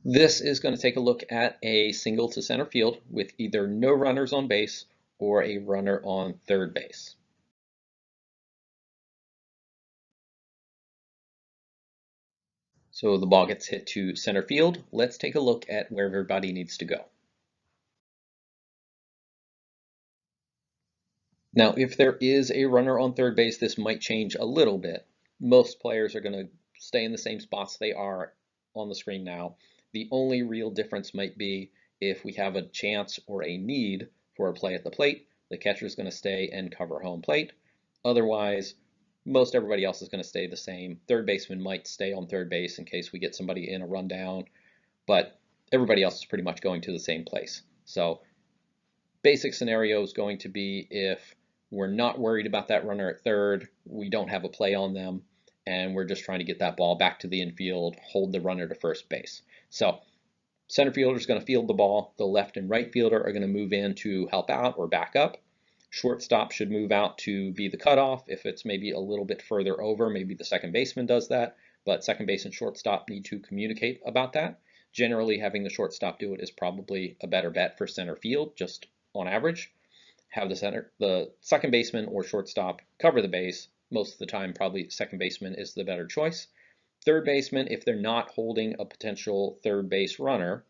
This is going to take a look at a single to center field with either no runners on base or a runner on third base. So the ball gets hit to center field. Let's take a look at where everybody needs to go. Now, if there is a runner on third base, this might change a little bit. Most players are going to stay in the same spots they are on the screen now. The only real difference might be if we have a chance or a need for a play at the plate, the catcher is going to stay and cover home plate. Otherwise, most everybody else is going to stay the same. Third baseman might stay on third base in case we get somebody in a rundown, but everybody else is pretty much going to the same place. So basic scenario is going to be if we're not worried about that runner at third, we don't have a play on them, and we're just trying to get that ball back to the infield, hold the runner to first base. So center fielder is going to field the ball. The left and right fielder are going to move in to help out or back up. Shortstop should move out to be the cutoff. If it's maybe a little bit further over, maybe the second baseman does that, but second base and shortstop need to communicate about that. Generally, having the shortstop do it is probably a better bet for center field, just on average. Have the second baseman or shortstop cover the base. Most of the time, probably second baseman is the better choice. Third baseman, if they're not holding a potential third base runner,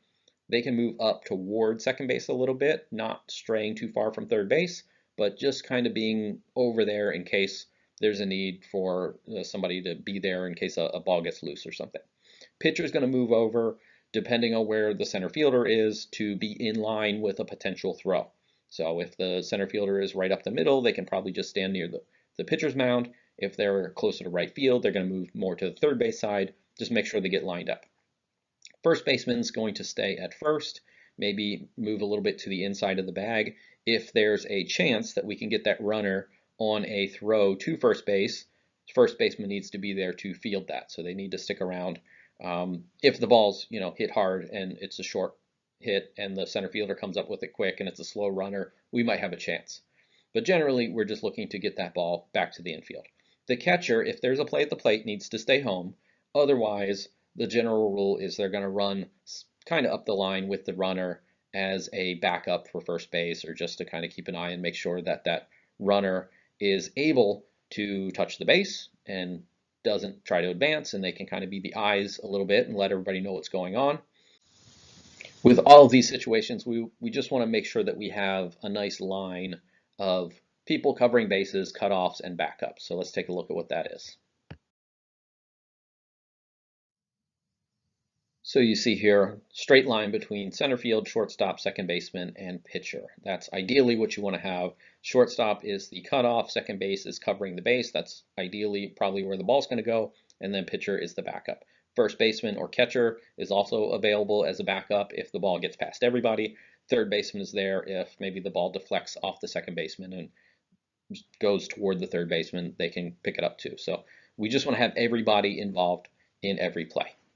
they can move up toward second base a little bit, not straying too far from third base, but just kind of being over there in case there's a need for somebody to be there in case a ball gets loose or something. Pitcher is going to move over, depending on where the center fielder is, to be in line with a potential throw. So if the center fielder is right up the middle, they can probably just stand near the pitcher's mound. If they're closer to right field, they're going to move more to the third base side. Just make sure they get lined up. First baseman's going to stay at first, maybe move a little bit to the inside of the bag. If there's a chance that we can get that runner on a throw to first baseman needs to be there to field that. So they need to stick around. If the ball's hit hard and it's a short hit and the center fielder comes up with it quick and it's a slow runner, we might have a chance. But generally, we're just looking to get that ball back to the infield. The catcher, if there's a play at the plate, needs to stay home. Otherwise, the general rule is they're going to run kind of up the line with the runner as a backup for first base, or just to kind of keep an eye and make sure that that runner is able to touch the base and doesn't try to advance, and they can kind of be the eyes a little bit and let everybody know what's going on. With all of these situations, we just want to make sure that we have a nice line of people covering bases, cutoffs, and backups. So let's take a look at what that is. So you see here, straight line between center field, shortstop, second baseman, and pitcher. That's ideally what you want to have. Shortstop is the cutoff, second base is covering the base. That's ideally probably where the ball's going to go, and then pitcher is the backup. First baseman or catcher is also available as a backup if the ball gets past everybody. Third baseman is there if maybe the ball deflects off the second baseman and goes toward the third baseman. They can pick it up too. So we just want to have everybody involved in every play.